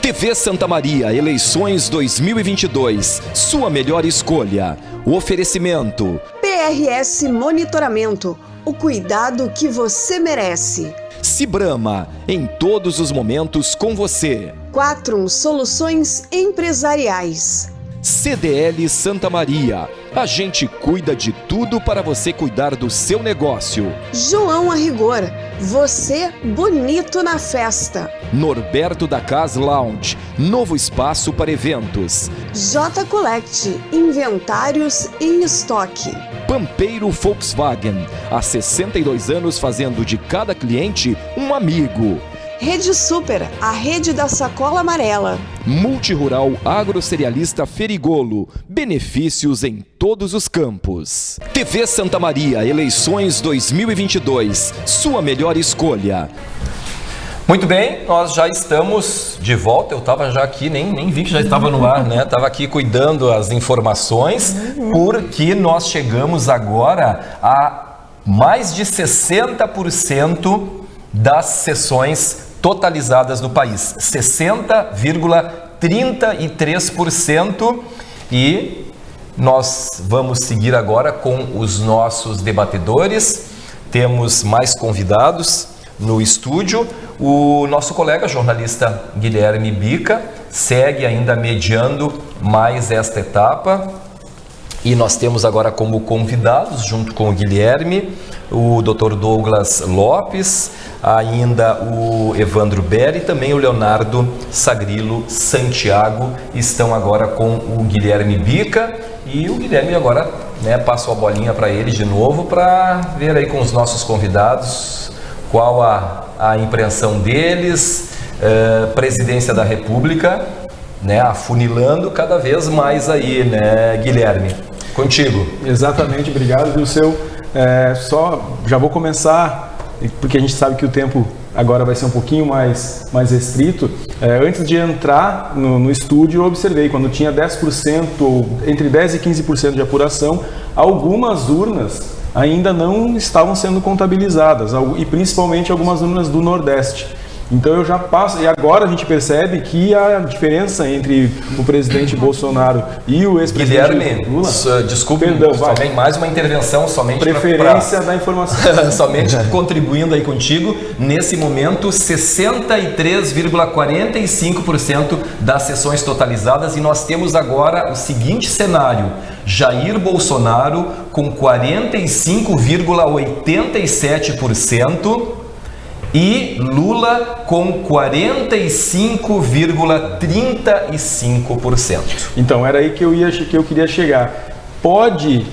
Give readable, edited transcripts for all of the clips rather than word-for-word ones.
TV Santa Maria, eleições 2022. Sua melhor escolha. O oferecimento. PRS Monitoramento. O cuidado que você merece. Cibrama, em todos os momentos com você. Quatrum Soluções Empresariais. CDL Santa Maria. A gente cuida de tudo para você cuidar do seu negócio. João Arrigor. Você bonito na festa. Norberto da Cas Lounge. Novo espaço para eventos. J Collect. Inventários em estoque. Pampeiro Volkswagen. Há 62 anos fazendo de cada cliente um amigo. Rede Super, a rede da sacola amarela. Multirural Agrocerealista Ferigolo. Benefícios em todos os campos. TV Santa Maria, eleições 2022. Sua melhor escolha. Muito bem, nós já estamos de volta. Eu estava já aqui, nem vi que já estava no ar, né? Estava aqui cuidando as informações, porque nós chegamos agora a mais de 60% das sessões totalizadas no país. 60,33%. E nós vamos seguir agora com os nossos debatedores. Temos mais convidados no estúdio. O nosso colega jornalista Guilherme Bica segue ainda mediando mais esta etapa. E nós temos agora como convidados, junto com o Guilherme, o Dr. Douglas Lopes, ainda o Evandro Berri e também o Leonardo Sagrilo Santiago estão agora com o Guilherme Bica. E o Guilherme agora, né, passou a bolinha para ele de novo para ver aí com os nossos convidados qual a impressão deles, presidência da República, né, afunilando cada vez mais aí, né, Guilherme? Contigo. Exatamente, obrigado, Vilceu. Só já vou começar, porque a gente sabe que o tempo agora vai ser um pouquinho mais restrito. Antes de entrar no estúdio, eu observei, quando tinha 10%, ou entre 10% e 15% de apuração, algumas urnas ainda não estavam sendo contabilizadas, e principalmente algumas urnas do Nordeste. Então eu já passo, e agora a gente percebe que a diferença entre o presidente Bolsonaro e o ex-presidente Guilherme, Lula... desculpe, perdão, só tem mais uma intervenção somente preferência da informação. Somente contribuindo aí contigo. Nesse momento, 63,45% das sessões totalizadas, e nós temos agora o seguinte cenário: Jair Bolsonaro com 45,87%, e Lula com 45,35%. Então, era aí que eu queria chegar. Pode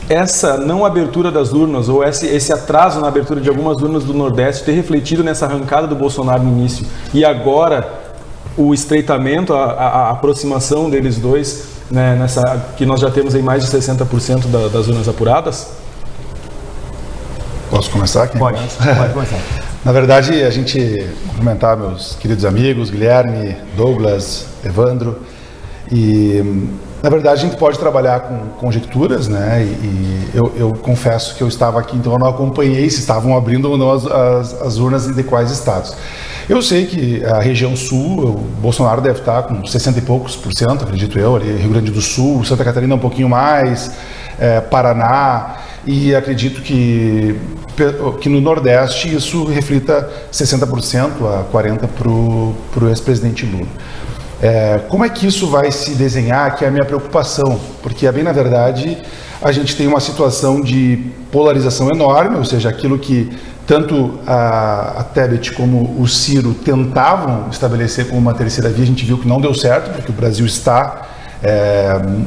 essa não abertura das urnas, ou esse atraso na abertura de algumas urnas do Nordeste, ter refletido nessa arrancada do Bolsonaro no início, e agora o estreitamento, a aproximação deles dois, né, que nós já temos aí mais de 60% das urnas apuradas? Posso começar? Pode começar. Na verdade, a gente cumprimentar meus queridos amigos, Guilherme, Douglas, Evandro, e na verdade a gente pode trabalhar com conjecturas, né? E eu confesso que eu estava aqui, então eu não acompanhei se estavam abrindo ou não as urnas de quais estados. Eu sei que a região sul, o Bolsonaro deve estar com 60 e poucos por cento, acredito eu, ali, Rio Grande do Sul, Santa Catarina um pouquinho mais, Paraná, e acredito que no Nordeste isso reflita 60% a 40% para o ex-presidente Lula. Como é que isso vai se desenhar, que é a minha preocupação, porque bem na verdade a gente tem uma situação de polarização enorme, ou seja, aquilo que tanto a Tebet como o Ciro tentavam estabelecer como uma terceira via, a gente viu que não deu certo, porque o Brasil está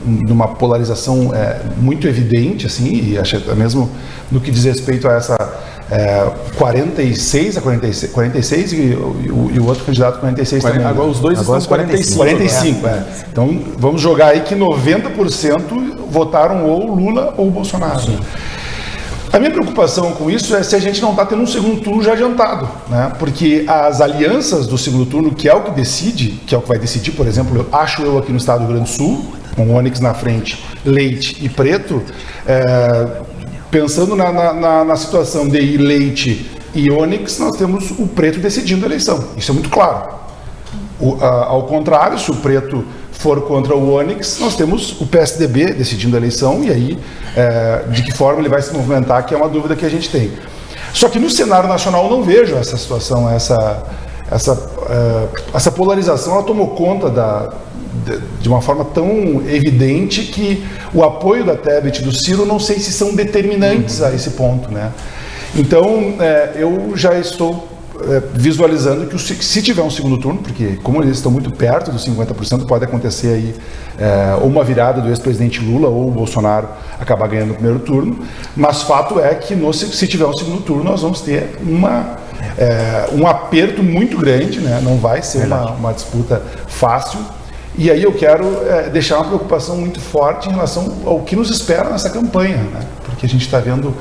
numa polarização muito evidente, assim, e acho mesmo no que diz respeito a essa 46 e o outro candidato 46 também. Agora os dois estão 45. Então vamos jogar aí que 90% votaram ou Lula ou Bolsonaro. Sim. A minha preocupação com isso é se a gente não está tendo um segundo turno já adiantado, né? Porque as alianças do segundo turno, que é o que decide, que é o que vai decidir, por exemplo, acho eu aqui no estado do Rio Grande do Sul, com o Onyx na frente, Leite e Preto, pensando na situação de Leite e Onyx, nós temos o Preto decidindo a eleição. Isso é muito claro. Ao contrário, se o preto for contra o Onyx, nós temos o PSDB decidindo a eleição, e aí de que forma ele vai se movimentar, que é uma dúvida que a gente tem. Só que no cenário nacional eu não vejo essa situação, essa polarização, ela tomou conta de uma forma tão evidente que o apoio da Tebet e do Ciro não sei se são determinantes a esse ponto, né? Então, eu já estou visualizando que se tiver um segundo turno, porque como eles estão muito perto dos 50%, pode acontecer aí ou uma virada do ex-presidente Lula ou o Bolsonaro acabar ganhando o primeiro turno, mas fato é que se tiver um segundo turno, nós vamos ter um aperto muito grande, né? Não vai ser uma disputa fácil. E aí eu quero deixar uma preocupação muito forte em relação ao que nos espera nessa campanha, né? Porque a gente está vendo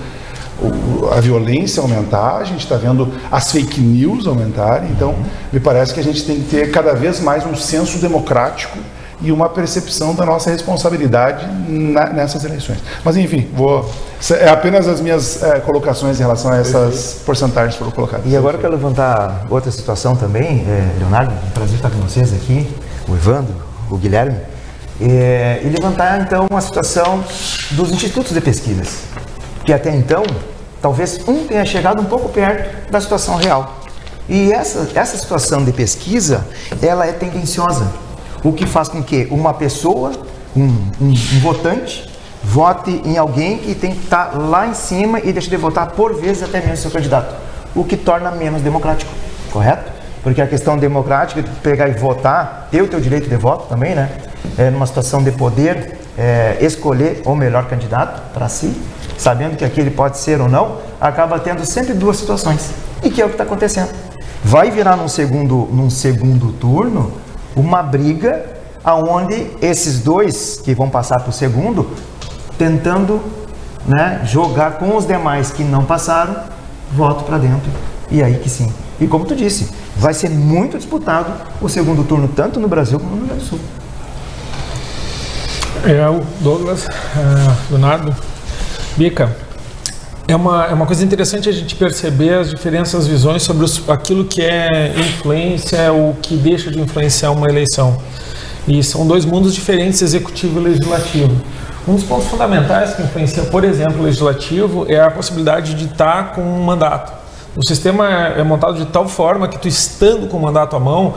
a violência aumentar, a gente está vendo as fake news aumentarem, então me parece que a gente tem que ter cada vez mais um senso democrático e uma percepção da nossa responsabilidade nessas eleições. Mas enfim, é apenas as minhas colocações em relação a essas porcentagens que foram colocadas. E agora para levantar outra situação também, Leonardo, um prazer estar com vocês aqui, o Evandro, o Guilherme, e levantar então a situação dos institutos de pesquisas, que até então, talvez tenha chegado um pouco perto da situação real. E essa situação de pesquisa, ela é tendenciosa, o que faz com que uma pessoa, um votante, vote em alguém que tem que estar lá em cima e deixe de votar por vezes até mesmo seu candidato, o que torna menos democrático, correto? Porque a questão democrática de pegar e votar, ter o teu direito de voto também, né? Numa situação de poder escolher o melhor candidato para si, sabendo que aquele pode ser ou não, acaba tendo sempre duas situações, e que é o que está acontecendo. Vai virar num segundo turno uma briga aonde esses dois que vão passar para o segundo, tentando, né, jogar com os demais que não passaram, voto para dentro, e aí que sim. E como tu disse, vai ser muito disputado o segundo turno, tanto no Brasil como no Rio Grande do Sul. O Douglas, Leonardo, Bica, é uma coisa interessante a gente perceber as diferentes visões sobre aquilo que é influência, o que deixa de influenciar uma eleição. E são dois mundos diferentes, executivo e legislativo. Um dos pontos fundamentais que influencia, por exemplo, o legislativo é a possibilidade de estar com um mandato. O sistema é montado de tal forma que tu estando com o mandato à mão,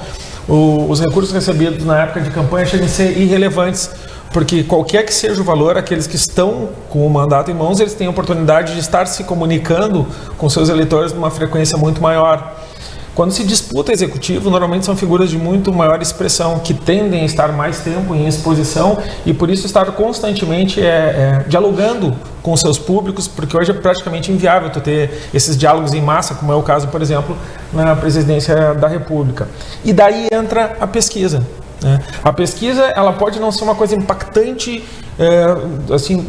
os recursos recebidos na época de campanha chegam a ser irrelevantes, porque qualquer que seja o valor, aqueles que estão com o mandato em mãos, eles têm a oportunidade de estar se comunicando com seus eleitores numa frequência muito maior. Quando se disputa executivo, normalmente são figuras de muito maior expressão, que tendem a estar mais tempo em exposição e por isso estar constantemente dialogando com seus públicos, porque hoje é praticamente inviável tu ter esses diálogos em massa, como é o caso, por exemplo, na presidência da República. E daí entra a pesquisa. A pesquisa, ela pode não ser uma coisa impactante, assim,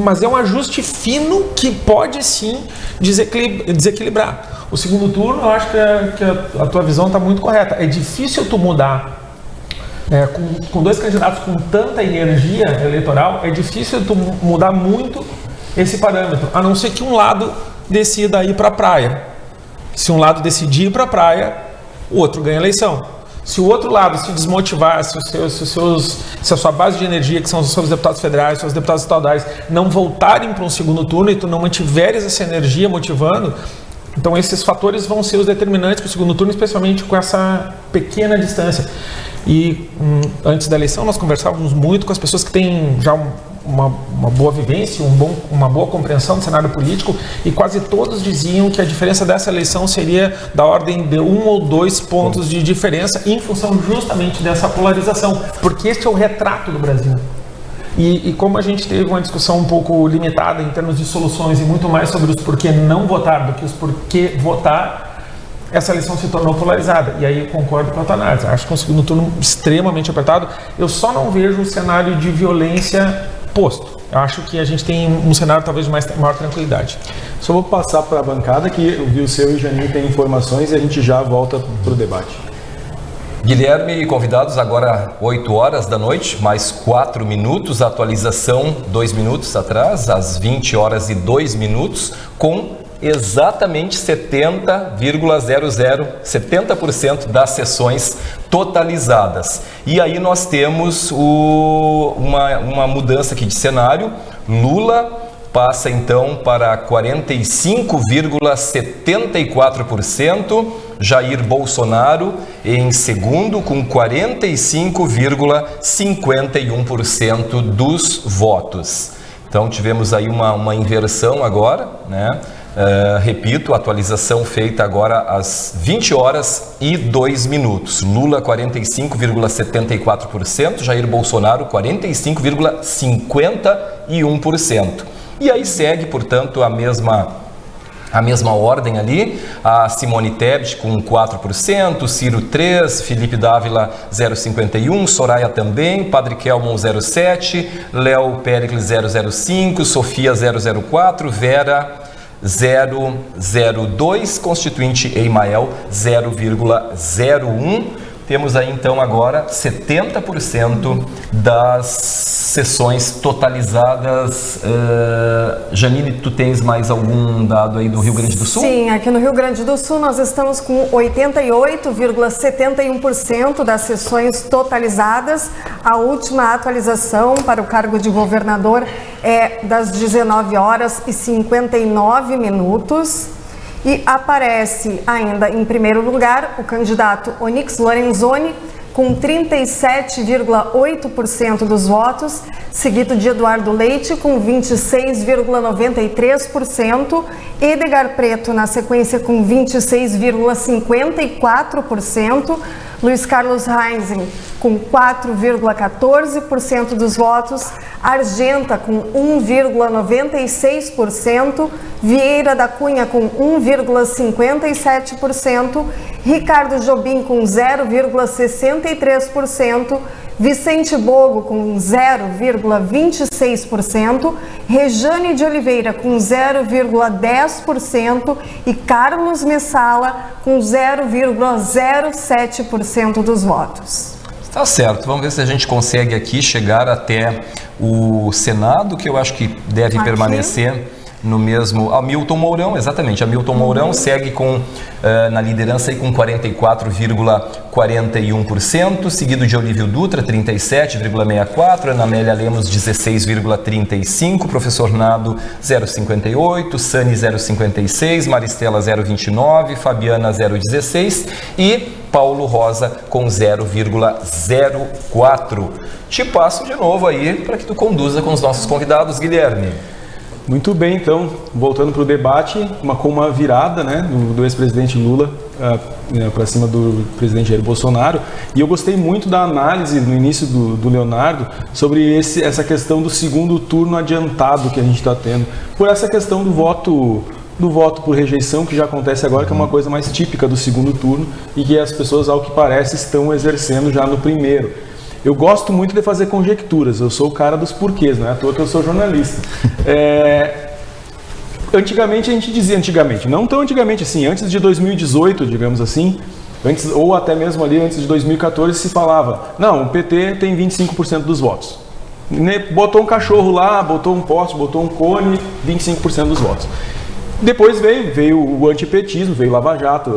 mas é um ajuste fino que pode sim desequilibrar. O segundo turno, eu acho que a tua visão está muito correta. É difícil tu mudar, com dois candidatos com tanta energia eleitoral, é difícil tu mudar muito esse parâmetro, a não ser que um lado decida ir para a praia. Se um lado decidir ir para a praia, o outro ganha a eleição. Se o outro lado se desmotivar, se a sua base de energia, que são os seus deputados federais, seus deputados estaduais, não voltarem para um segundo turno e tu não mantiveres essa energia motivando, então esses fatores vão ser os determinantes para o segundo turno, especialmente com essa pequena distância. E antes da eleição nós conversávamos muito com as pessoas que têm já uma boa vivência, uma boa compreensão do cenário político, e quase todos diziam que a diferença dessa eleição seria da ordem de 1 ou 2 pontos de diferença em função justamente dessa polarização, porque este é o retrato do Brasil. E como a gente teve uma discussão um pouco limitada em termos de soluções e muito mais sobre os porquê não votar do que os porquê votar, essa eleição se tornou polarizada. E aí eu concordo com a tua análise. Acho que é um segundo turno extremamente apertado. Eu só não vejo um cenário de violência posto. Eu acho que a gente tem um cenário talvez de maior tranquilidade. Só vou passar para a bancada que o Vilceu e o Janinho têm informações e a gente já volta para o debate. Guilherme e convidados, agora 8 horas da noite, mais 4 minutos, atualização 2 minutos atrás, às 20 horas e 2 minutos, com exatamente 70% das sessões totalizadas. E aí nós temos uma mudança aqui de cenário. Lula passa então para 45,74%, Jair Bolsonaro em segundo com 45,51% dos votos. Então tivemos aí uma inversão agora, né? Repito, atualização feita agora às 20h02. Lula 45,74%, Jair Bolsonaro 45,51%. E aí segue, portanto, a mesma ordem ali, a Simone Tebet com 4%, Ciro 3%, Felipe Dávila 0,51%, Soraya também, Padre Kelmon 0,7%, Léo Péricles 0,05%, Sofia 0,04%, Vera 0,02%, Constituinte Eimael 0,01%. Temos aí então agora 70% das sessões totalizadas. Janine, tu tens mais algum dado aí do Rio Grande do Sul? Sim, aqui no Rio Grande do Sul nós estamos com 88,71% das sessões totalizadas. A última atualização para o cargo de governador é das 19h59. E aparece ainda em primeiro lugar o candidato Onyx Lorenzoni, com 37,8% dos votos, seguido de Eduardo Leite, com 26,93%, Edgar Preto na sequência com 26,54%, Luiz Carlos Reising com 4,14% dos votos, Argenta com 1,96%, Vieira da Cunha com 1,57%, Ricardo Jobim com 0,63%, Vicente Bogo com 0,26%, Rejane de Oliveira com 0,10% e Carlos Messala com 0,07% dos votos. Tá certo, vamos ver se a gente consegue aqui chegar até o Senado, que eu acho que deve permanecer no mesmo... Hamilton Mourão, exatamente, Hamilton Mourão segue na liderança aí com 44,41%, seguido de Olívio Dutra, 37,64%, Ana Amélia Lemos, 16,35%, Professor Nado, 0,58%, Sani, 0,56%, Maristela, 0,29%, Fabiana, 0,16% e Paulo Rosa com 0,04%. Te passo de novo aí para que tu conduza com os nossos convidados, Guilherme. Muito bem, então, voltando para o debate, com uma virada, né, do ex-presidente Lula para cima do presidente Jair Bolsonaro. E eu gostei muito da análise no início do Leonardo sobre essa questão do segundo turno adiantado que a gente está tendo, por essa questão do voto por rejeição, que já acontece agora, que é uma coisa mais típica do segundo turno e que as pessoas, ao que parece, estão exercendo já no primeiro. Eu gosto muito de fazer conjecturas, eu sou o cara dos porquês, não é à toa que eu sou jornalista. Antigamente a gente dizia, não tão antigamente assim, antes de 2018, digamos assim, ou até mesmo ali antes de 2014 se falava, não, o PT tem 25% dos votos. Botou um cachorro lá, botou um poste, botou um cone, 25% dos votos. Depois veio o antipetismo, veio o Lava Jato,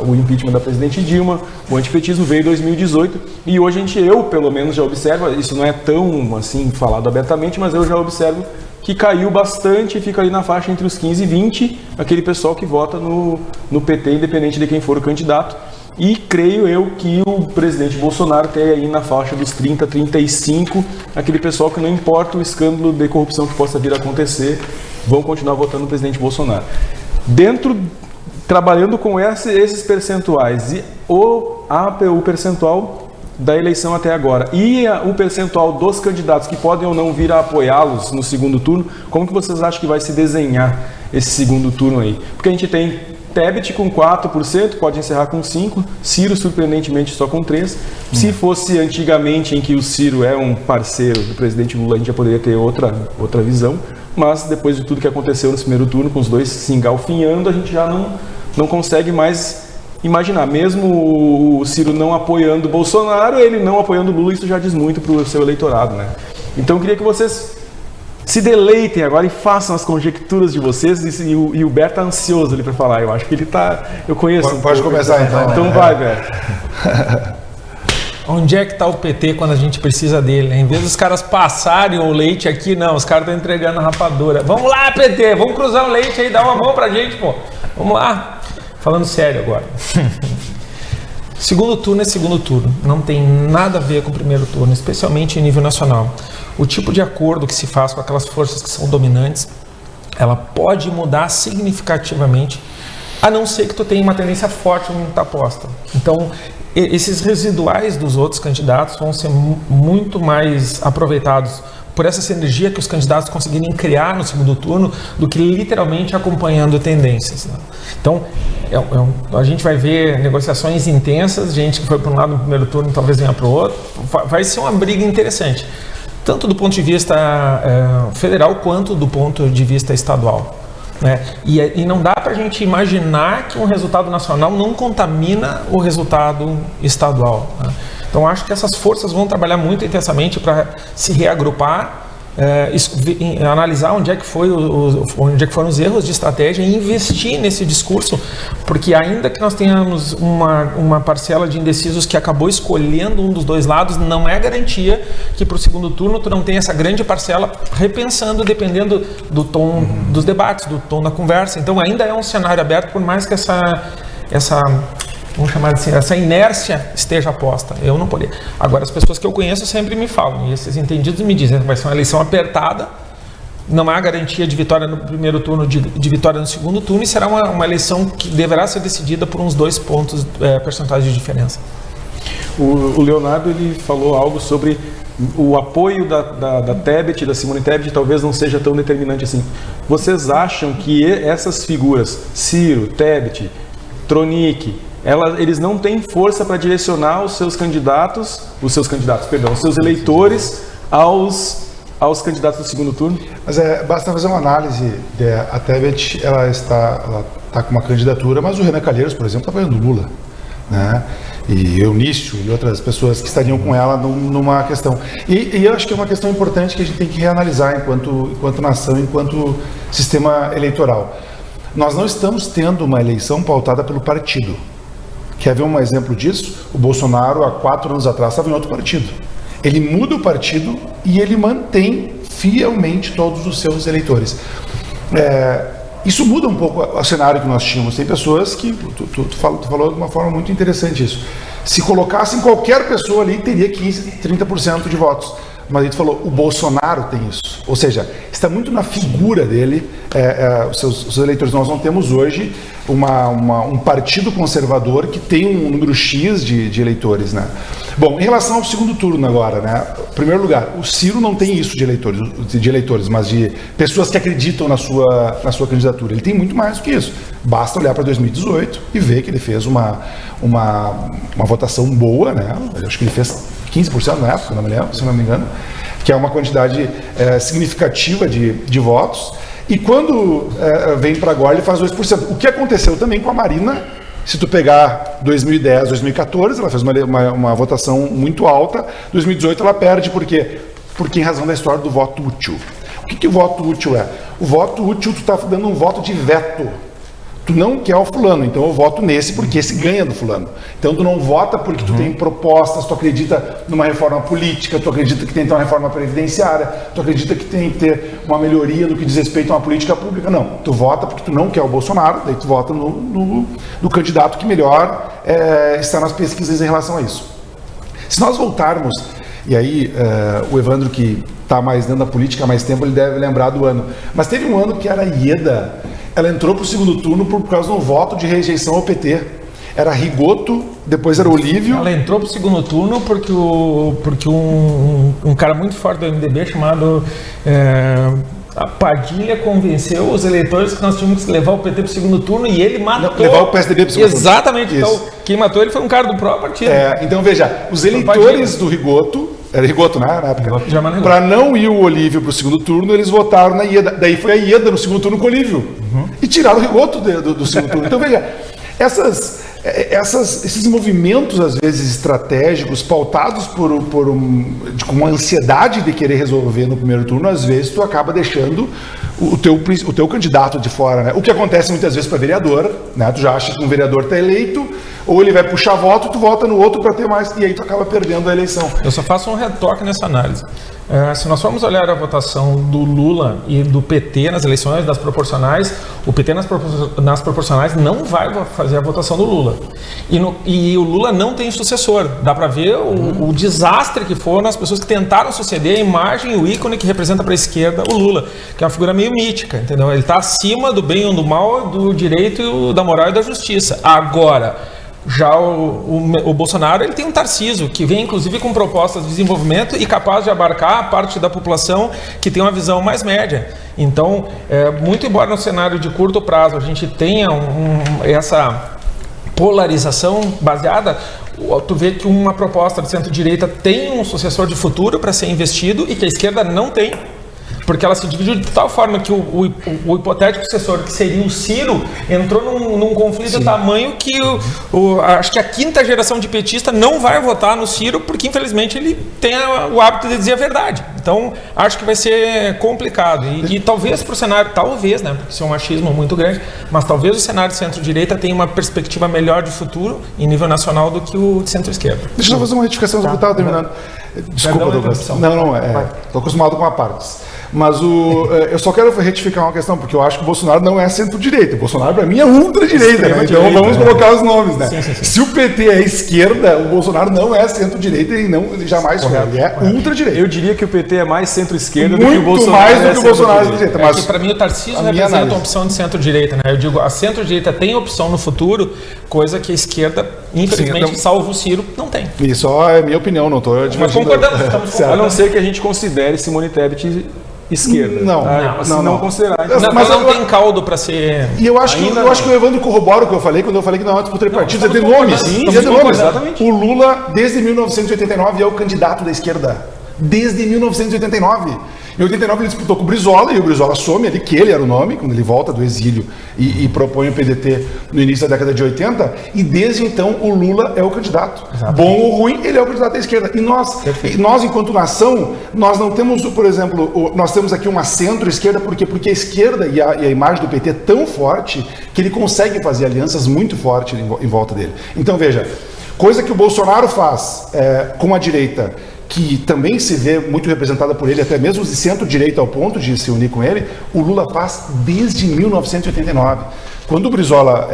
o impeachment da presidente Dilma, o antipetismo veio em 2018 e hoje eu pelo menos já observo, isso não é tão assim falado abertamente, mas eu já observo que caiu bastante e fica ali na faixa entre os 15 e 20, aquele pessoal que vota no PT, independente de quem for o candidato. E creio eu que o presidente Bolsonaro tem aí na faixa dos 30, 35, aquele pessoal que não importa o escândalo de corrupção que possa vir a acontecer, vão continuar votando no presidente Bolsonaro. Trabalhando com esses percentuais, e o percentual da eleição até agora e o percentual dos candidatos que podem ou não vir a apoiá-los no segundo turno, como que vocês acham que vai se desenhar esse segundo turno aí? Porque a gente tem Tebet com 4%, pode encerrar com 5%, Ciro surpreendentemente só com 3%. Se fosse antigamente em que o Ciro é um parceiro do presidente Lula, a gente já poderia ter outra visão, mas depois de tudo que aconteceu no primeiro turno, com os dois se engalfinhando, a gente já não consegue mais imaginar. Mesmo o Ciro não apoiando o Bolsonaro, ele não apoiando o Lula, isso já diz muito para o seu eleitorado, né? Então eu queria que vocês se deleitem agora e façam as conjecturas de vocês, e o Ber tá ansioso ali para falar. Eu acho que ele tá... Eu conheço. Pode começar então. Então vai, Ber. Onde é que está o PT quando a gente precisa dele? Em vez dos caras passarem o leite aqui, não, os caras estão entregando a rapadura. Vamos lá, PT, vamos cruzar o leite aí, dá uma mão pra gente, pô. Vamos lá. Falando sério agora. Segundo turno é segundo turno. Não tem nada a ver com o primeiro turno, especialmente em nível nacional. O tipo de acordo que se faz com aquelas forças que são dominantes, ela pode mudar significativamente, a não ser que tu tenha uma tendência forte onde está posta. Então, esses residuais dos outros candidatos vão ser muito mais aproveitados por essa sinergia que os candidatos conseguirem criar no segundo turno do que literalmente acompanhando tendências. Né? Então, a gente vai ver negociações intensas, gente que foi para um lado no primeiro turno talvez venha para o outro. Vai ser uma briga interessante, tanto do ponto de vista federal quanto do ponto de vista estadual. Né? E não dá para a gente imaginar que um resultado nacional não contamina o resultado estadual. Né? Então acho que essas forças vão trabalhar muito intensamente para se reagrupar, analisar onde é que foram os erros de estratégia e investir nesse discurso, porque ainda que nós tenhamos uma parcela de indecisos que acabou escolhendo um dos dois lados, não é garantia que para o segundo turno tu não tenha essa grande parcela repensando, dependendo do tom dos debates, do tom da conversa. Então ainda é um cenário aberto, por mais que essa vamos chamar assim, essa inércia esteja posta. Eu não poderia. Agora, as pessoas que eu conheço sempre me falam, e esses entendidos me dizem que vai ser uma eleição apertada, não há garantia de vitória no primeiro turno, de vitória no segundo turno, e será uma eleição que deverá ser decidida por uns 2 pontos percentuais de diferença. O Leonardo ele falou algo sobre o apoio da Tebet, da Simone Tebet, talvez não seja tão determinante assim. Vocês acham que essas figuras, Ciro, Tebet, Tronic, eles não têm força para direcionar os seus eleitores aos candidatos do segundo turno? Mas basta fazer uma análise. A Tebet ela está com uma candidatura, mas o Renan Calheiros, por exemplo, está apoiando Lula, né? E Eunício e outras pessoas que estariam com ela numa questão. E eu acho que é uma questão importante que a gente tem que reanalisar enquanto nação, enquanto sistema eleitoral. Nós não estamos tendo uma eleição pautada pelo partido. Quer ver um exemplo disso? O Bolsonaro, há 4 anos atrás, estava em outro partido. Ele muda o partido e ele mantém fielmente todos os seus eleitores. Isso muda um pouco o cenário que nós tínhamos. Tem pessoas que, tu falou de uma forma muito interessante isso. Se colocassem qualquer pessoa ali, teria 15%, 30% de votos. Mas ele falou, o Bolsonaro tem isso. Ou seja, está muito na figura dele, os seus eleitores. Nós não temos hoje um partido conservador que tem um número X de eleitores, né? Bom, em relação ao segundo turno agora, né? Em primeiro lugar, o Ciro não tem isso de eleitores, mas de pessoas que acreditam na sua candidatura. Ele tem muito mais do que isso. Basta olhar para 2018 e ver que ele fez uma votação boa, né? Eu acho que ele fez 15% na época, não me lembro, se não me engano, que é uma quantidade significativa de votos. E quando vem para agora, ele faz 2%. O que aconteceu também com a Marina, se tu pegar 2010, 2014, ela fez uma votação muito alta. 2018 ela perde, por quê? Porque em razão da história do voto útil. O que o voto útil é? O voto útil, tu está dando um voto de veto. Tu não quer o fulano, então eu voto nesse porque esse ganha do fulano. Então tu não vota porque tu tem propostas, tu acredita numa reforma política, tu acredita que tem que ter uma reforma previdenciária, tu acredita que tem que ter uma melhoria no que diz respeito a uma política pública. Não, tu vota porque tu não quer o Bolsonaro, daí tu vota no candidato que melhor está nas pesquisas em relação a isso. Se nós voltarmos, e aí o Evandro que está mais dentro da política há mais tempo, ele deve lembrar do ano, mas teve um ano que era a Ieda. Ela entrou para o segundo turno por causa de um voto de rejeição ao PT. Era Rigoto, depois era Olívio. Ela entrou para o segundo turno porque um cara muito forte do MDB chamado a Padilha convenceu os eleitores que nós tínhamos que levar o PT para o segundo turno e ele matou. Não, levar o PSDB para o segundo turno. Exatamente. Então, quem matou ele foi um cara do próprio partido. Então veja, os eleitores do Rigoto, era Rigoto, né, na época, para não ir o Olívio para o segundo turno, eles votaram na Ieda. Daí foi a Ieda no segundo turno com o Olívio. E tiraram o Rigoto do segundo turno. Então veja, essas esses movimentos, às vezes, estratégicos, pautados com uma ansiedade de querer resolver no primeiro turno, às vezes tu acaba deixando o teu candidato de fora, né? O que acontece muitas vezes para vereador, né? Tu já acha que um vereador está eleito, ou ele vai puxar voto, tu vota no outro para ter mais, e aí tu acaba perdendo a eleição. Eu só faço um retoque nessa análise. Se nós formos olhar a votação do Lula e do PT nas eleições das proporcionais, o PT nas proporcionais não vai fazer a votação do Lula. E o Lula não tem sucessor. Dá para ver o desastre que foram as pessoas que tentaram suceder a imagem e o ícone que representa para a esquerda o Lula, que é uma figura meio mítica, entendeu? Ele está acima do bem ou do mal, do direito, da moral e da justiça. Agora, já o Bolsonaro, ele tem um Tarcísio, que vem inclusive com propostas de desenvolvimento e capaz de abarcar a parte da população que tem uma visão mais média. Então, muito embora no cenário de curto prazo a gente tenha essa polarização baseada, tu vê que uma proposta de centro-direita tem um sucessor de futuro para ser investido e que a esquerda não tem. Porque ela se dividiu de tal forma que o hipotético sucessor, que seria o Ciro, entrou num conflito tamanho que acho que a quinta geração de petista não vai votar no Ciro, porque infelizmente ele tem o hábito de dizer a verdade. Então, acho que vai ser complicado. E talvez para o cenário, né, porque isso é um achismo muito grande, mas talvez o cenário de centro-direita tenha uma perspectiva melhor de futuro em nível nacional do que o de centro-esquerda. Deixa eu fazer uma retificação, que eu estava terminando. Desculpa, Douglas. Estou acostumado com apartes. Mas eu só quero retificar uma questão, porque eu acho que o Bolsonaro não é centro-direita. O Bolsonaro, para mim, é ultra-direita, né? Então vamos colocar os nomes, né? Sim. Se o PT é esquerda, o Bolsonaro não é centro-direita e jamais foi. Ele é ultra-direita. Eu diria que o PT é mais centro-esquerda do que o Bolsonaro. Muito mais do que o Bolsonaro é centro-direita. Mas para mim o Tarcísio representa uma opção de centro-direita, né? Eu digo, a centro-direita tem opção no futuro, coisa que a esquerda, infelizmente, salvo o Ciro, não tem. Isso só é minha opinião, não estou divergindo. Mas concordamos, estamos concordando. A não ser que a gente considere Simone Tebet esquerda. Não considerar. Então. Mas não tem caldo para ser. E eu acho que o Evandro corrobora o que eu falei quando eu falei que não é disputa de partidos, é de nomes. Exatamente. O Lula, desde 1989, é o candidato da esquerda. Desde 1989. Em 89 ele disputou com o Brizola, e o Brizola some ali que ele era o nome, quando ele volta do exílio e propõe o PDT no início da década de 80, e desde então o Lula é o candidato. Exatamente. Bom ou ruim, ele é o candidato da esquerda. E nós enquanto nação, nós não temos, por exemplo, nós temos aqui uma centro-esquerda, porque a esquerda e a imagem do PT é tão forte que ele consegue fazer alianças muito fortes em volta dele. Então veja, coisa que o Bolsonaro faz com a direita, que também se vê muito representada por ele, até mesmo de centro-direita ao ponto de se unir com ele, o Lula faz desde 1989. Quando o Brizola,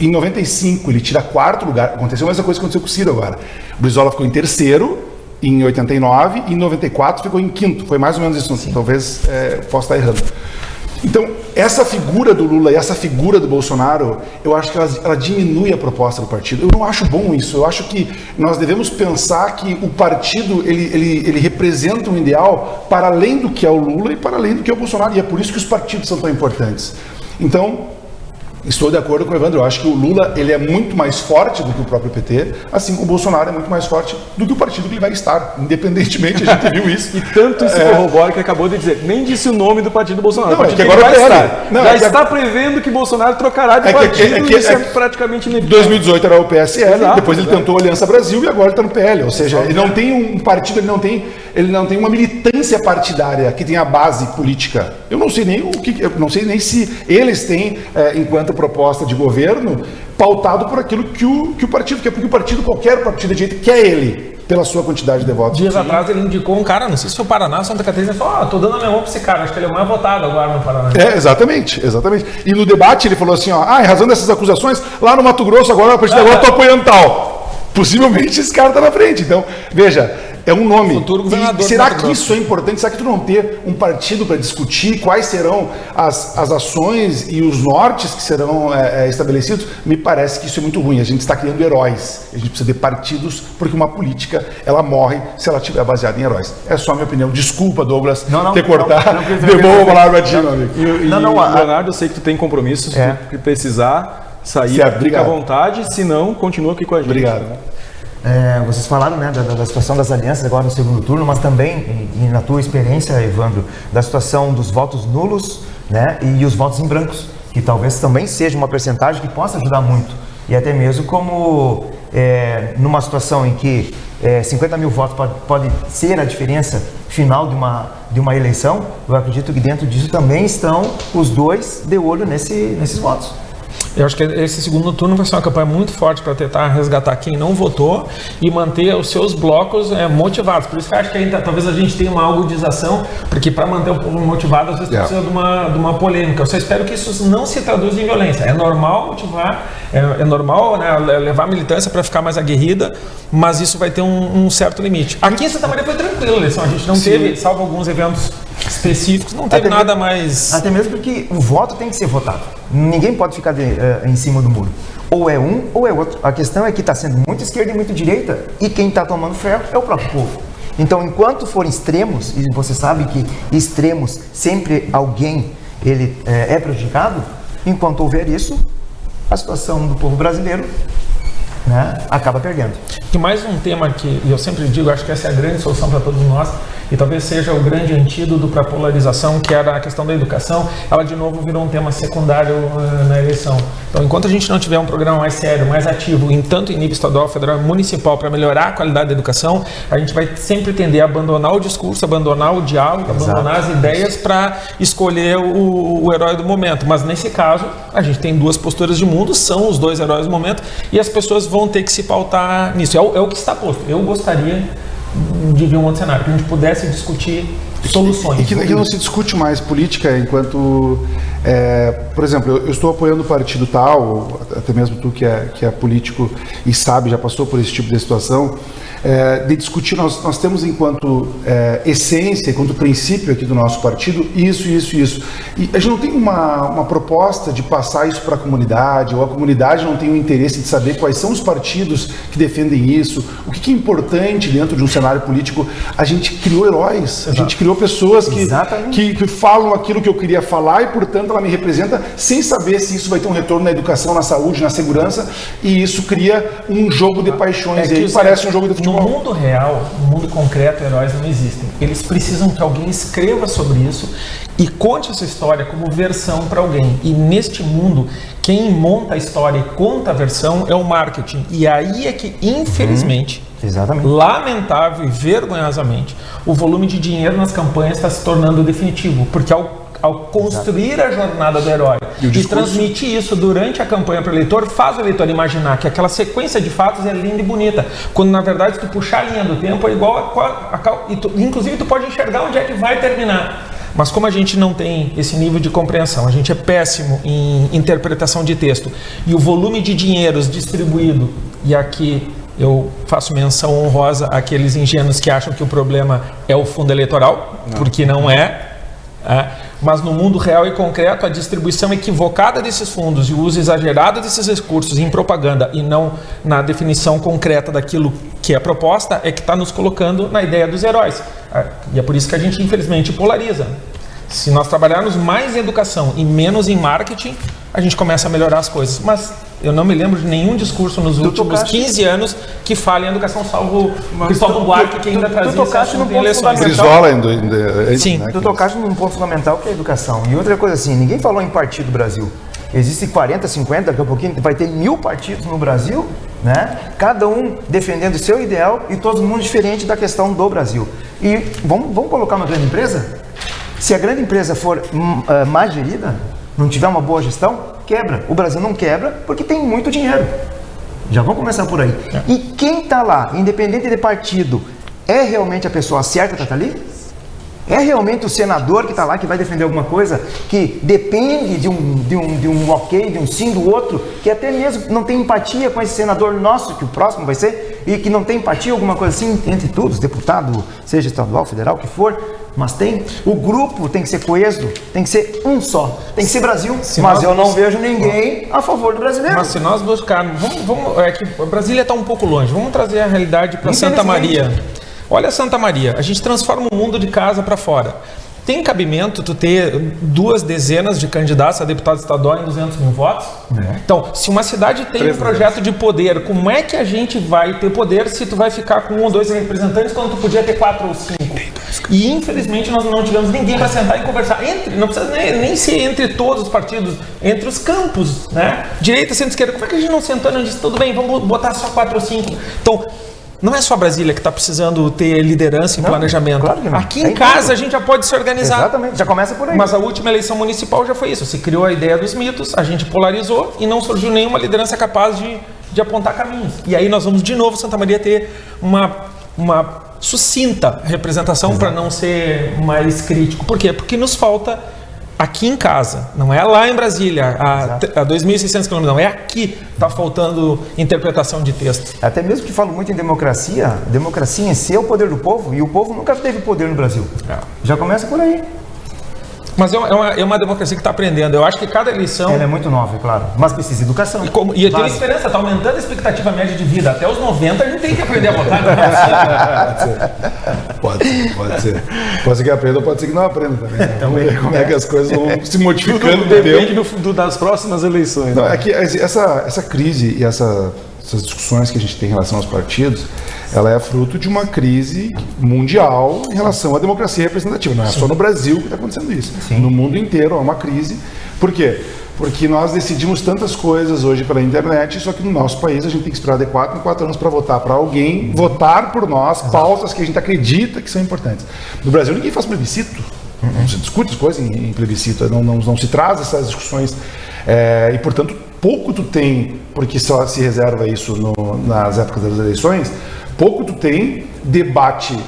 em 95, ele tira 4º lugar, aconteceu a mesma coisa que aconteceu com o Ciro agora. O Brizola ficou em 3º, em 89, e em 94 ficou em 5º. Foi mais ou menos isso, talvez possa estar errando. Então, essa figura do Lula e essa figura do Bolsonaro, eu acho que ela diminui a proposta do partido. Eu não acho bom isso. Eu acho que nós devemos pensar que o partido ele representa um ideal para além do que é o Lula e para além do que é o Bolsonaro. E é por isso que os partidos são tão importantes. Então, estou de acordo com o Evandro. Eu acho que o Lula ele é muito mais forte do que o próprio PT, assim como o Bolsonaro é muito mais forte do que o partido que ele vai estar. Independentemente, a gente viu isso. E tanto isso corrobora que acabou de dizer. Nem disse o nome do partido do Bolsonaro. Não, que agora vai estar. Já está prevendo que Bolsonaro trocará de partido. Isso é praticamente inevitável. 2018 era o PSL, depois ele tentou a Aliança Brasil e agora ele está no PL. Ou seja, ele não tem um partido, ele não tem uma militância partidária que tenha base política. Eu não sei nem se eles têm, enquanto proposta de governo, pautado por aquilo que o partido quer, porque qualquer partido de direita quer ele, pela sua quantidade de votos. Dias atrás ele indicou um cara, não sei se foi o Paraná, Santa Catarina, ele falou, tô dando a minha mão pra esse cara, acho que ele é o mais votado agora no Paraná. Exatamente. E no debate ele falou assim, em razão dessas acusações, lá no Mato Grosso, agora, a partir de agora, eu tô apoiando tal. Possivelmente esse cara tá na frente. Então, veja, é um nome. Futuro governador. E será que isso é importante? Será que tu não ter um partido para discutir quais serão as ações e os nortes que serão estabelecidos? Me parece que isso é muito ruim. A gente está criando heróis. A gente precisa de partidos, porque uma política, ela morre se ela estiver baseada em heróis. É só a minha opinião. Desculpa, Douglas, ter cortado. Devolvo a palavra a ti, meu amigo. Leonardo, eu sei que tu tem compromissos. Se precisar sair, fica à vontade. Se não, continua aqui com a gente. Obrigado. Vocês falaram da situação das alianças agora no segundo turno, mas também, e na tua experiência, Evandro, da situação dos votos nulos, né, e os votos em brancos, que talvez também seja uma percentagem que possa ajudar muito e até mesmo como numa situação em que 50 mil votos pode ser a diferença final de uma eleição, eu acredito que dentro disso também estão os dois de olho nesses votos. Eu acho que esse segundo turno vai ser uma campanha muito forte para tentar resgatar quem não votou e manter os seus blocos motivados. Por isso que eu acho que ainda, talvez a gente tenha uma algoização, porque para manter o povo motivado, às vezes precisa de uma polêmica. Eu só espero que isso não se traduza em violência. É normal motivar, é normal, né, levar a militância para ficar mais aguerrida, mas isso vai ter um certo limite. Aqui em Santa Maria foi tranquilo a eleição, a gente não teve, salvo alguns eventos específicos, não teve nada mais... Até mesmo porque o voto tem que ser votado. Ninguém pode ficar em cima do muro. Ou é um ou é outro. A questão é que está sendo muito esquerda e muito direita, e quem está tomando ferro é o próprio povo. Então, enquanto forem extremos, e você sabe que extremos, sempre alguém ele é prejudicado, enquanto houver isso, a situação do povo brasileiro, né, acaba perdendo. E mais um tema que eu sempre digo, acho que essa é a grande solução para todos nós, e talvez seja o grande antídoto para a polarização, que era a questão da educação. Ela de novo virou um tema secundário na eleição. Então, enquanto a gente não tiver um programa mais sério, mais ativo, tanto em nível estadual, federal e municipal, para melhorar a qualidade da educação, a gente vai sempre tender a abandonar o discurso, abandonar o diálogo, abandonar as ideias para escolher o herói do momento. Mas nesse caso, a gente tem duas posturas de mundo, são os dois heróis do momento, e as pessoas vão ter que se pautar nisso. É o que está posto. Eu gostaria de ver um outro cenário, que a gente pudesse discutir soluções. E que não se discute mais política enquanto... por exemplo, eu estou apoiando o partido tal, até mesmo tu que é político e sabe, já passou por esse tipo de situação, de discutir, nós temos enquanto essência, enquanto princípio aqui do nosso partido, isso. E a gente não tem uma proposta de passar isso para a comunidade, ou a comunidade não tem o interesse de saber quais são os partidos que defendem isso, o que é importante dentro de um cenário político. A gente criou heróis, a gente criou pessoas que falam aquilo que eu queria falar e, portanto, ela me representa sem saber se isso vai ter um retorno na educação, na saúde, na segurança, e isso cria um jogo de paixões, e aí parece um jogo de futebol. No mundo real, no mundo concreto, heróis não existem. Eles precisam que alguém escreva sobre isso e conte essa história como versão para alguém. E neste mundo, quem monta a história e conta a versão é o marketing. E aí é que, infelizmente, lamentável e vergonhosamente, o volume de dinheiro nas campanhas está se tornando definitivo. Porque ao construir a jornada do herói e transmitir isso durante a campanha para o eleitor, faz o eleitor imaginar que aquela sequência de fatos é linda e bonita, quando na verdade, se tu puxar a linha do tempo, é igual inclusive tu pode enxergar onde é que vai terminar. Mas como a gente não tem esse nível de compreensão, a gente é péssimo em interpretação de texto, e o volume de dinheiros distribuído, e aqui eu faço menção honrosa àqueles ingênuos que acham que o problema é o fundo eleitoral, porque não é. Mas no mundo real e concreto, a distribuição equivocada desses fundos e o uso exagerado desses recursos em propaganda e não na definição concreta daquilo que é proposta é que está nos colocando na ideia dos heróis. E é por isso que a gente, infelizmente, polariza. Se nós trabalharmos mais em educação e menos em marketing, a gente começa a melhorar as coisas. Mas eu não me lembro de nenhum discurso nos últimos 15 anos que fale em educação, salvo Cristóvão Buarque, que ainda trazia esse assunto em eleições. Sim, tu tocaste num ponto fundamental que é a educação. E outra coisa assim, ninguém falou em partido no Brasil. Existem 40, 50, daqui a pouquinho vai ter 1000 partidos no Brasil, né? Cada um defendendo o seu ideal e todo mundo diferente da questão do Brasil. E vamos colocar uma grande empresa? Se a grande empresa for má gerida, não tiver uma boa gestão, quebra. O Brasil não quebra porque tem muito dinheiro. Já vamos começar por aí. E quem está lá, independente de partido, é realmente a pessoa certa que está ali? É realmente o senador que está lá, que vai defender alguma coisa, que depende de um ok, de um sim do outro, que até mesmo não tem empatia com esse senador nosso, que o próximo vai ser, e que não tem empatia, alguma coisa assim, entre todos, deputado, seja estadual, federal, o que for, mas tem. O grupo tem que ser coeso, tem que ser um só, tem que ser Brasil, mas eu não vejo ninguém a favor do brasileiro. Mas se nós buscarmos, é que Brasília está um pouco longe, vamos trazer a realidade para Santa Maria. Olha Santa Maria, a gente transforma o mundo de casa para fora. Tem cabimento tu ter 2 dezenas de candidatos a deputado estadual em 200 mil votos? Então, se uma cidade tem um projeto de poder, como é que a gente vai ter poder se tu vai ficar com 1 ou 2 representantes quando tu podia ter 4 ou 5? E infelizmente nós não tivemos ninguém para sentar e conversar não precisa nem ser entre todos os partidos, entre os campos, né? Direita, centro, esquerda. Como é que a gente não sentou e não disse, tudo bem, vamos botar só 4 ou 5? Então, não é só Brasília que está precisando ter liderança e planejamento. Claro que não. Aqui em casa a gente já pode se organizar. Exatamente, já começa por aí. Mas a última eleição municipal já foi isso. Se criou a ideia dos mitos, a gente polarizou e não surgiu nenhuma liderança capaz de apontar caminhos. E aí nós vamos de novo, Santa Maria, ter uma sucinta representação para não ser mais crítico. Por quê? Porque nos falta aqui em casa, não é lá em Brasília, a 2.600 km, não, é aqui está faltando interpretação de texto. Até mesmo que falo muito em democracia em si é o poder do povo, e o povo nunca teve poder no Brasil. Já começa por aí. Mas é uma democracia que está aprendendo. Eu acho que cada eleição... Ela é muito nova, é claro. Mas precisa de educação. E eu tenho esperança, está aumentando a expectativa média de vida. Até os 90 a gente tem que aprender a votar. Pode ser. Pode ser que aprenda ou pode ser que não aprenda também. Vamos ver como é que as coisas vão se modificando. Depende das próximas eleições. Não, é que essa crise e essas discussões que a gente tem em relação aos partidos, ela é fruto de uma crise mundial em relação à democracia representativa. Não é só no Brasil que está acontecendo isso. Sim. No mundo inteiro há uma crise. Por quê? Porque nós decidimos tantas coisas hoje pela internet, só que no nosso país a gente tem que esperar de 4 em 4 anos para votar para alguém, votar por nós, pautas que a gente acredita que são importantes. No Brasil ninguém faz plebiscito. Não se discute as coisas em plebiscito, não se traz essas discussões. E, portanto, pouco tu tem, porque só se reserva isso nas épocas das eleições, pouco tu tem debate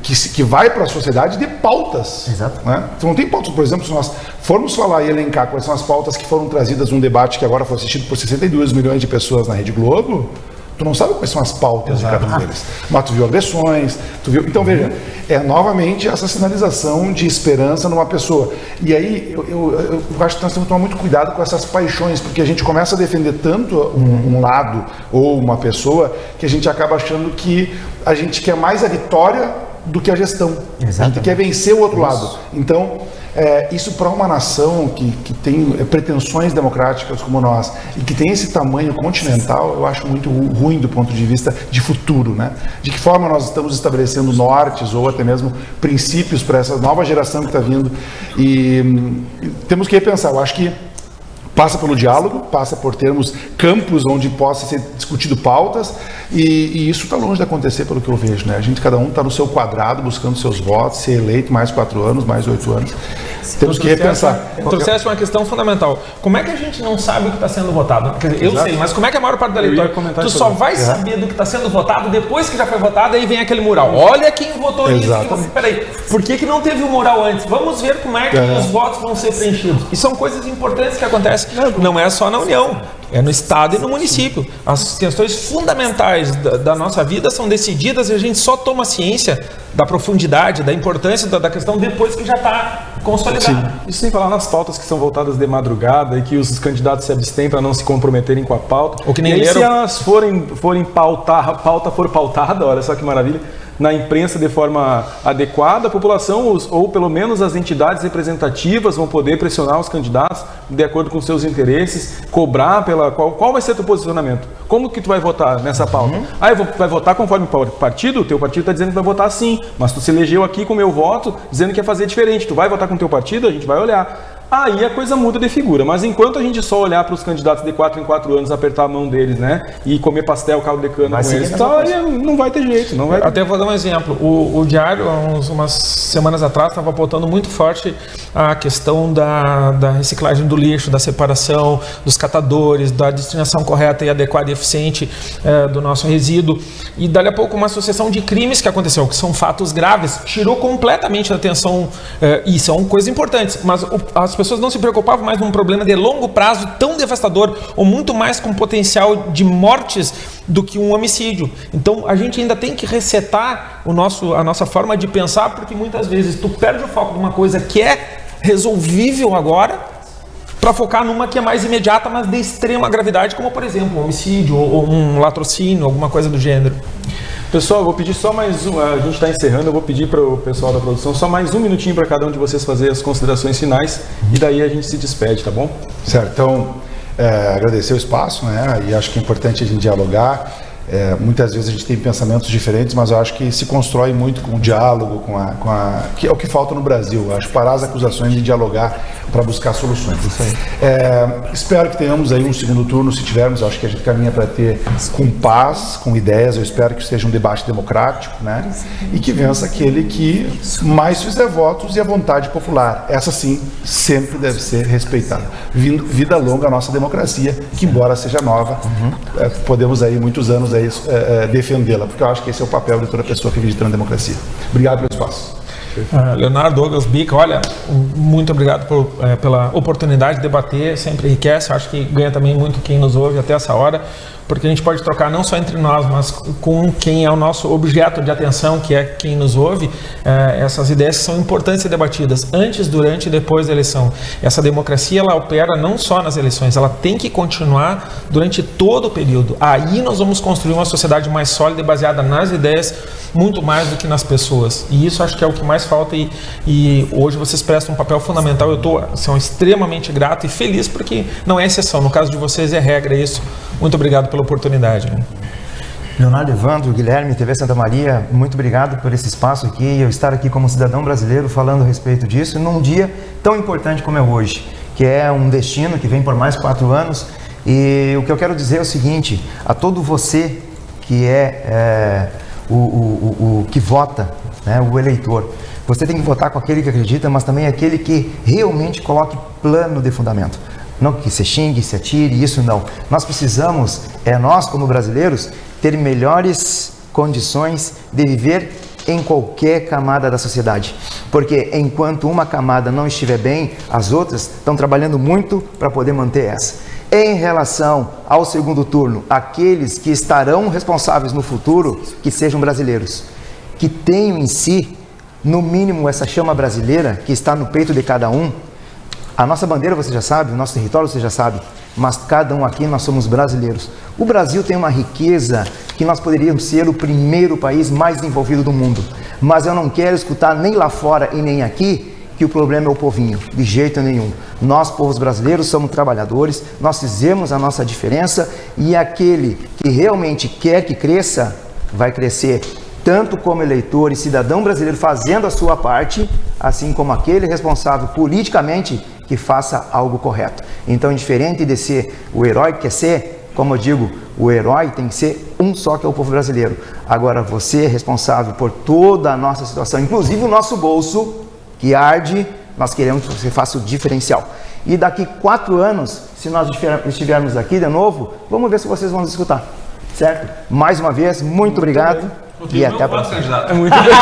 que vai para a sociedade de pautas. Exato. Né? Tu não tem pautas, por exemplo, se nós formos falar e elencar quais são as pautas que foram trazidas num debate que agora foi assistido por 62 milhões de pessoas na Rede Globo, tu não sabe quais são as pautas de cada um deles. Mas tu viu agressões, Então, veja, é novamente essa sinalização de esperança numa pessoa. E aí, eu acho que nós temos que tomar muito cuidado com essas paixões, porque a gente começa a defender tanto um lado ou uma pessoa que a gente acaba achando que a gente quer mais a vitória do que a gestão. Exatamente. A gente quer vencer o outro lado. Então, isso para uma nação que tem pretensões democráticas como nós e que tem esse tamanho continental, eu acho muito ruim do ponto de vista de futuro, né? De que forma nós estamos estabelecendo nortes ou até mesmo princípios para essa nova geração que está vindo, e temos que repensar. Eu acho que passa pelo diálogo, passa por termos campos onde possa ser discutido pautas, e isso está longe de acontecer pelo que eu vejo, né? Cada um está no seu quadrado, buscando seus votos, ser eleito mais 4 anos, mais 8 anos. Temos que repensar. Trouxesse uma questão fundamental. Como é que a gente não sabe o que está sendo votado? Quer dizer, eu sei, mas como é que a maior parte da eleitor... Tu só vai saber do que está sendo votado depois que já foi votado, aí vem aquele mural. Olha quem votou nisso. Peraí, por que não teve o mural antes? Vamos ver como é que os votos vão ser preenchidos. E são coisas importantes que acontecem. Não é só na União, é no Estado e no município. As questões fundamentais da nossa vida são decididas e a gente só toma ciência da profundidade, da importância da questão depois que já está consolidado. Sim. Isso sem falar nas pautas que são voltadas de madrugada e que os candidatos se abstêm para não se comprometerem com a pauta. Ou que nem e aí, se elas forem pautar, a pauta for pautada, olha só que maravilha, na imprensa de forma adequada, a população ou pelo menos as entidades representativas vão poder pressionar os candidatos de acordo com seus interesses, cobrar qual vai ser o teu posicionamento, como que tu vai votar nessa pauta. Vai votar conforme o partido? O teu partido está dizendo que vai votar sim, mas tu se elegeu aqui com o meu voto dizendo que ia fazer diferente. Tu vai votar com o teu partido? A gente vai olhar. Aí a coisa muda de figura, mas enquanto a gente só olhar para os candidatos de 4 em 4 anos, apertar a mão deles, né, e comer pastel, caldo de cana com eles, não vai ter jeito. Até vou dar um exemplo. O Diário, há umas semanas atrás, estava apontando muito forte a questão da reciclagem do lixo, da separação dos catadores, da destinação correta e adequada e eficiente do nosso resíduo. E dali a pouco uma sucessão de crimes que aconteceu, que são fatos graves, tirou completamente a atenção, e são coisas importantes, mas as pessoas não se preocupavam mais num problema de longo prazo tão devastador, ou muito mais com potencial de mortes do que um homicídio. Então a gente ainda tem que resetar a nossa forma de pensar, porque muitas vezes tu perde o foco de uma coisa que é resolvível agora para focar numa que é mais imediata, mas de extrema gravidade, como por exemplo um homicídio ou um latrocínio, alguma coisa do gênero. Pessoal, eu vou pedir só mais a gente está encerrando, eu vou pedir para o pessoal da produção só mais um minutinho para cada um de vocês fazer as considerações finais e daí a gente se despede, tá bom? Certo, então agradecer o espaço, né? E acho que é importante a gente dialogar. Muitas vezes a gente tem pensamentos diferentes, mas eu acho que se constrói muito com o diálogo, que é o que falta no Brasil. Eu acho parar as acusações e dialogar para buscar soluções. Isso aí. Espero que tenhamos aí um segundo turno, se tivermos, acho que a gente caminha para ter com paz, com ideias. Eu espero que seja um debate democrático, né? E que vença aquele que mais fizer votos e a vontade popular. Essa sim sempre deve ser respeitada. Vida longa à nossa democracia, que embora seja nova, podemos aí muitos anos aí, defendê-la, porque eu acho que esse é o papel de toda pessoa que acredita na democracia. Obrigado pelo espaço. Leonardo, Douglas, Bica, olha, muito obrigado pela oportunidade de debater, sempre enriquece, acho que ganha também muito quem nos ouve até essa hora, porque a gente pode trocar não só entre nós, mas com quem é o nosso objeto de atenção, que é quem nos ouve, essas ideias são importantes ser debatidas antes, durante e depois da eleição. Essa democracia, ela opera não só nas eleições, ela tem que continuar durante todo o período. Aí nós vamos construir uma sociedade mais sólida e baseada nas ideias, muito mais do que nas pessoas. E isso acho que é o que mais falta e hoje vocês prestam um papel fundamental. Eu sou extremamente grato e feliz porque não é exceção. No caso de vocês é regra isso. Muito obrigado pela oportunidade. Leonardo, Evandro, Guilherme, TV Santa Maria, muito obrigado por esse espaço aqui e eu estar aqui como cidadão brasileiro falando a respeito disso num dia tão importante como é hoje, que é um destino que vem por mais 4 anos. E o que eu quero dizer é o seguinte, a todo você que que vota, né, o eleitor, você tem que votar com aquele que acredita, mas também aquele que realmente coloque plano de fundamento. Não que se xingue, se atire, isso não. Nós precisamos, nós como brasileiros, ter melhores condições de viver em qualquer camada da sociedade. Porque enquanto uma camada não estiver bem, as outras estão trabalhando muito para poder manter essa. Em relação ao segundo turno, aqueles que estarão responsáveis no futuro, que sejam brasileiros, que tenham em si, no mínimo, essa chama brasileira que está no peito de cada um. A nossa bandeira você já sabe, o nosso território você já sabe, mas cada um aqui nós somos brasileiros. O Brasil tem uma riqueza que nós poderíamos ser o primeiro país mais desenvolvido do mundo, mas eu não quero escutar nem lá fora e nem aqui que o problema é o povinho, de jeito nenhum. Nós, povos brasileiros, somos trabalhadores, nós fizemos a nossa diferença e aquele que realmente quer que cresça, vai crescer. Tanto como eleitor e cidadão brasileiro fazendo a sua parte, assim como aquele responsável politicamente que faça algo correto. Então, indiferente de ser o herói que quer ser, como eu digo, o herói tem que ser um só, que é o povo brasileiro. Agora, você é responsável por toda a nossa situação, inclusive o nosso bolso, que arde, nós queremos que você faça o diferencial. E daqui 4 anos, se nós estivermos aqui de novo, vamos ver se vocês vão nos escutar, certo? Mais uma vez, muito obrigado. E até a próxima. É muito bem.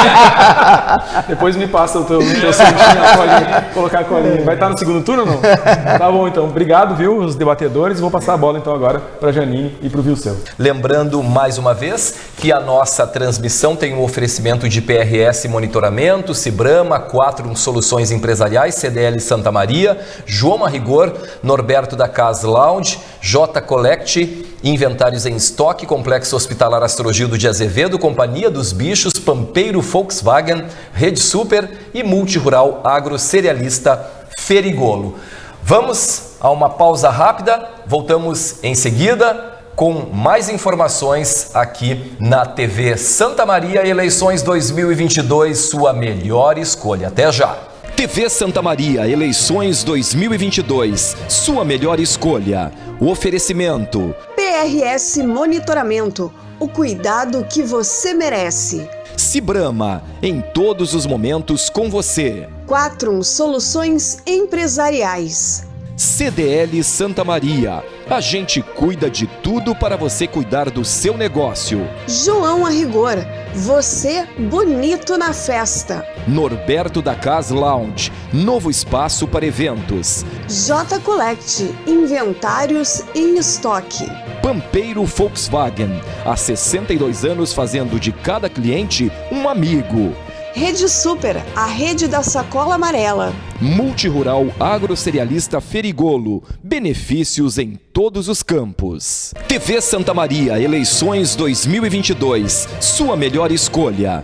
Depois me passa o teu santinho, a colinha, colocar a colinha. Vai estar no segundo turno ou não? Tá bom, então. Obrigado, viu, os debatedores. Vou passar a bola, então, agora para a Janine e para o Vilceu. Lembrando, mais uma vez, que a nossa transmissão tem um oferecimento de PRS Monitoramento, Cibrama, 4 Soluções Empresariais, CDL Santa Maria, João Arrigor, Norberto da Casa Lounge, J Collect, Inventários em Estoque, Complexo Hospitalar Astrogildo de Azevedo, Companhia dos Bichos, Pampeiro Volkswagen, Rede Super e Multirural Agro Cerealista Ferigolo. Vamos a uma pausa rápida, voltamos em seguida com mais informações aqui na TV Santa Maria, eleições 2022, sua melhor escolha. Até já! TV Santa Maria, eleições 2022, sua melhor escolha. O oferecimento. PRS Monitoramento, o cuidado que você merece. Cibrama, em todos os momentos com você. 4 Soluções Empresariais. CDL Santa Maria, a gente cuida de tudo para você cuidar do seu negócio. João Arrigor, você bonito na festa. Norberto da Casa Lounge, novo espaço para eventos. J Collect, inventários em estoque. Pampeiro Volkswagen, há 62 anos fazendo de cada cliente um amigo. Rede Super, a rede da sacola amarela. Multirural Agro Cerealista Ferigolo, benefícios em todos os campos. TV Santa Maria, eleições 2022, sua melhor escolha.